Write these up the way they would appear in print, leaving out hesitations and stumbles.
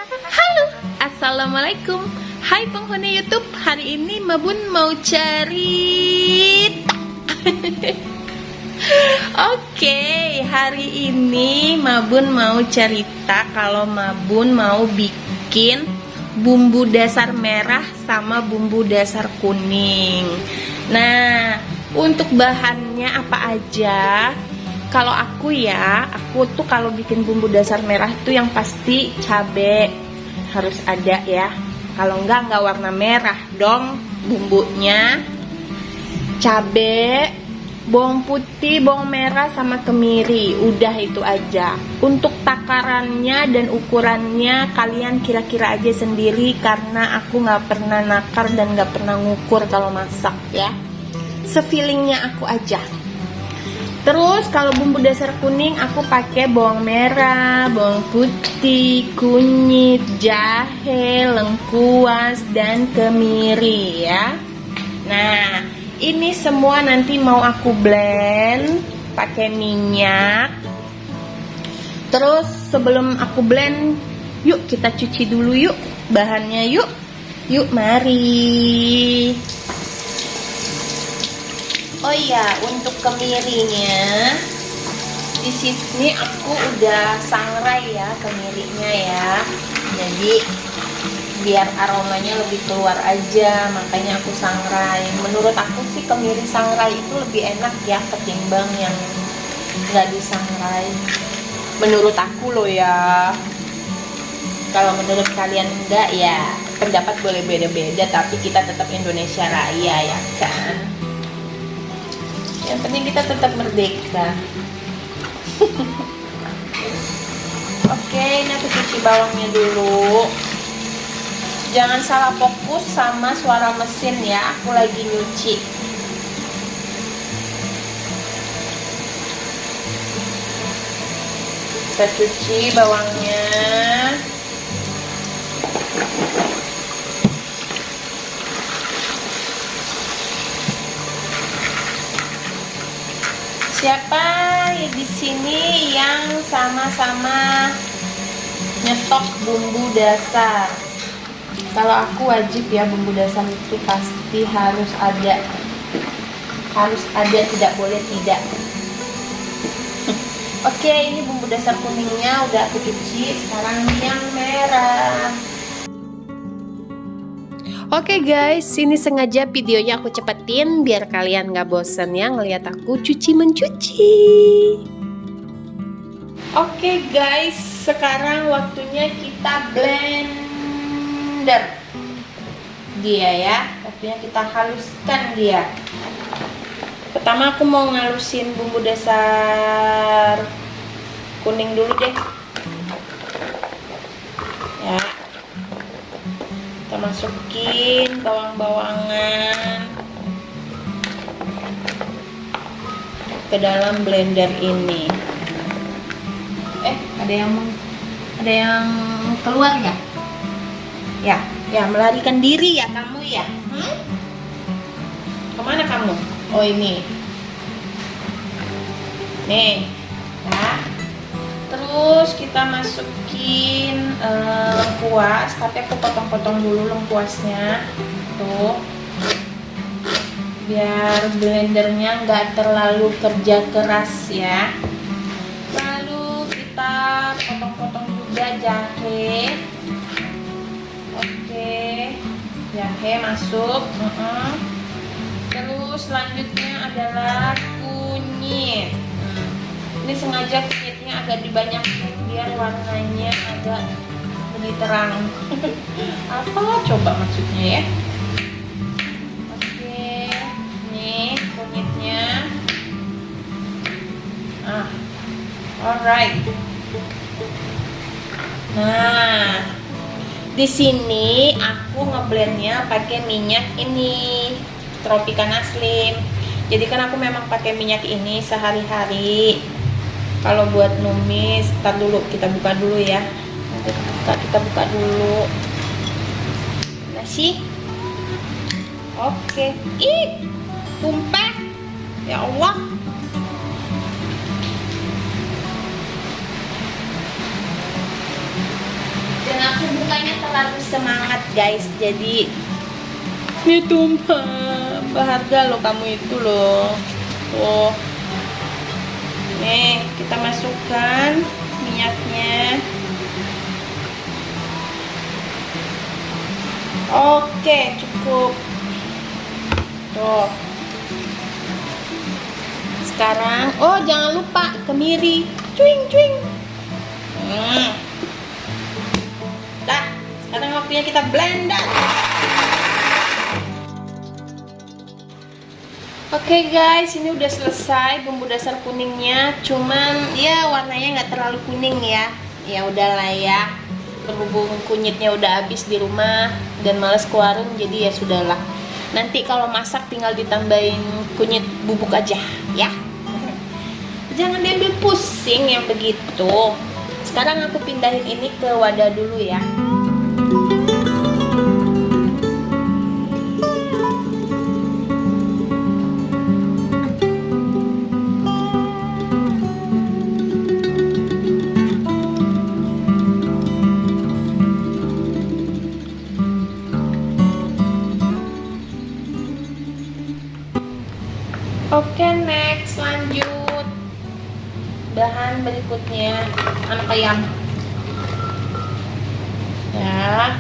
Halo, assalamualaikum. Hai penghuni YouTube, hari ini Mabun mau cari. Oke, hari ini Mabun mau cerita kalau Mabun mau bikin bumbu dasar merah sama bumbu dasar kuning. Nah, untuk bahannya apa aja? Kalau aku tuh kalau bikin bumbu dasar merah itu yang pasti cabe harus ada ya. Kalau enggak warna merah dong bumbunya. Cabe, bawang putih, bawang merah sama kemiri. Udah itu aja. Untuk takarannya dan ukurannya kalian kira-kira aja sendiri karena aku nggak pernah nakar dan nggak pernah ngukur kalau masak ya. Sefeelingnya aku aja. Terus kalau bumbu dasar kuning aku pakai bawang merah, bawang putih, kunyit, jahe, lengkuas, dan kemiri ya. Nah, ini semua nanti mau aku blend pakai minyak. Terus sebelum aku blend, yuk kita cuci dulu yuk bahannya yuk. Yuk mari. Oh iya, untuk kemirinya di sini aku udah sangrai ya kemirinya ya. Jadi biar aromanya lebih keluar aja, makanya aku sangrai. Menurut aku sih kemiri sangrai itu lebih enak ya ketimbang yang nggak disangrai. Menurut aku loh ya. Kalau menurut kalian enggak ya, pendapat boleh beda-beda, tapi kita tetap Indonesia Raya ya kan. Yang penting kita tetap merdeka. Oke, ini aku cuci bawangnya dulu. Jangan salah fokus sama suara mesin ya, aku lagi nyuci. Kita cuci bawangnya. Siapa di sini yang sama-sama nyetok bumbu dasar? Kalau aku wajib ya, bumbu dasar itu pasti harus ada. Harus ada, tidak boleh tidak. Oke, ini bumbu dasar kuningnya udah aku cuci. Sekarang yang merah. Oke guys, ini sengaja videonya aku cepetin biar kalian gak bosen ya ngeliat aku cuci mencuci. Oke guys, sekarang waktunya kita blender dia ya. Waktunya kita haluskan dia. Pertama aku mau ngalusin bumbu dasar kuning dulu deh ya. Kita masukin bawang-bawangan ke dalam blender ini. Ada yang keluar ya? Ya melarikan diri ya kamu ya? Kemana kamu? Oh ini. Nih, ya. Terus kita masukin lengkuas, tapi aku potong-potong dulu lengkuasnya, tuh, biar blendernya nggak terlalu kerja keras ya. Lalu kita potong-potong juga jahe. Oke, jahe masuk. Terus selanjutnya adalah kunyit. Ini sengaja kunyitnya agak dibanyakin biar warnanya agak lebih terang. Apa coba maksudnya ya? Oke, nih kunyitnya. Alright. Nah, di sini aku ngeblendnya pakai minyak ini, Tropicana Slim. Jadi kan aku memang pakai minyak ini sehari-hari. Kalau buat numis, ntar dulu kita buka dulu ya. Kita buka dulu. Nasi. Oke. Ih, tumpah. Ya Allah. Dan aku aku bukanya terlalu semangat guys, jadi ini tumpah. Berharga loh kamu itu loh. Oh, nih kita masukkan minyaknya. Oke, cukup. Tuh. Sekarang, oh jangan lupa kemiri. Cuing, cuing. Dah, sekarang waktunya kita blender. Oke guys, ini udah selesai bumbu dasar kuningnya. Cuman ya warnanya nggak terlalu kuning ya. Ya udahlah ya. Berhubung kunyitnya udah habis di rumah dan males ke warung, jadi ya sudahlah. Nanti kalau masak tinggal ditambahin kunyit bubuk aja ya. Jangan diambil pusing yang begitu. Sekarang aku pindahin ini ke wadah dulu ya. Oke, next lanjut. Bahan berikutnya anak ayam. Ya.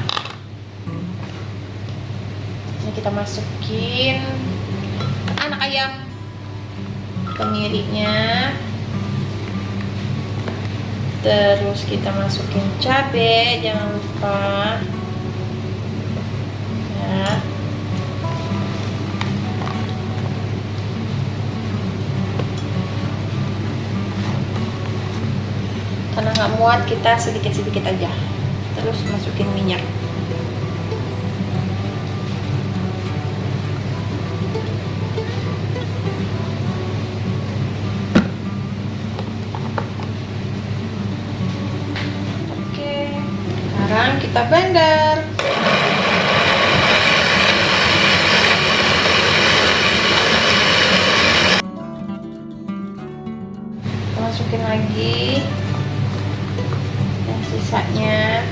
Ini kita masukin anak ayam, kemirinya. Terus kita masukin cabai, jangan lupa. Ya. Karena nggak muat, kita sedikit-sedikit aja. Terus masukin minyak. Oke, sekarang kita blender. Kita masukin lagi sisanya.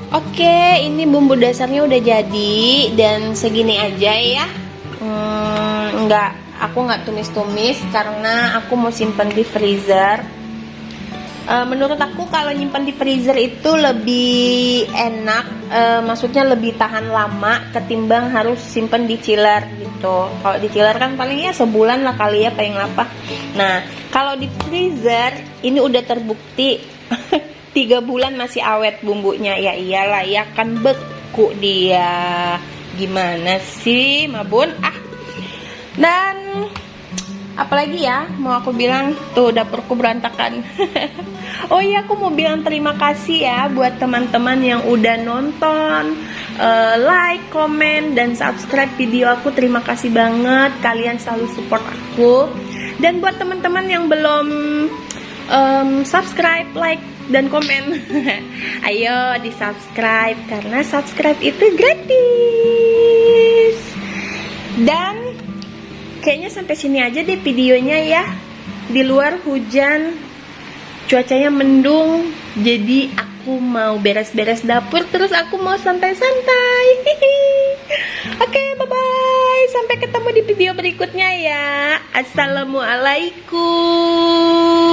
Oke, ini bumbu dasarnya udah jadi dan segini aja ya. Aku nggak tumis-tumis karena aku mau simpan di freezer. Menurut aku kalau nyimpan di freezer itu lebih enak, maksudnya lebih tahan lama ketimbang harus simpan di chiller gitu. Kalau di chiller kan paling ya sebulan lah kali ya paling lama. Nah, kalau di freezer ini udah terbukti 3 bulan masih awet bumbunya. Ya iyalah ya, kan beku dia. Gimana sih Mabun? Dan apalagi ya mau aku bilang, tuh dapurku berantakan. Oh iya, aku mau bilang terima kasih ya buat teman-teman yang udah nonton, like, komen, dan subscribe video aku. Terima kasih banget, kalian selalu support aku. Dan buat teman-teman yang belum subscribe, like, dan komen, ayo di subscribe karena subscribe itu gratis. Dan kayaknya sampai sini aja deh videonya ya. Di luar hujan, cuacanya mendung, jadi aku mau beres-beres dapur, terus aku mau santai-santai. Oke, bye-bye. Sampai ketemu di video berikutnya ya. Assalamualaikum.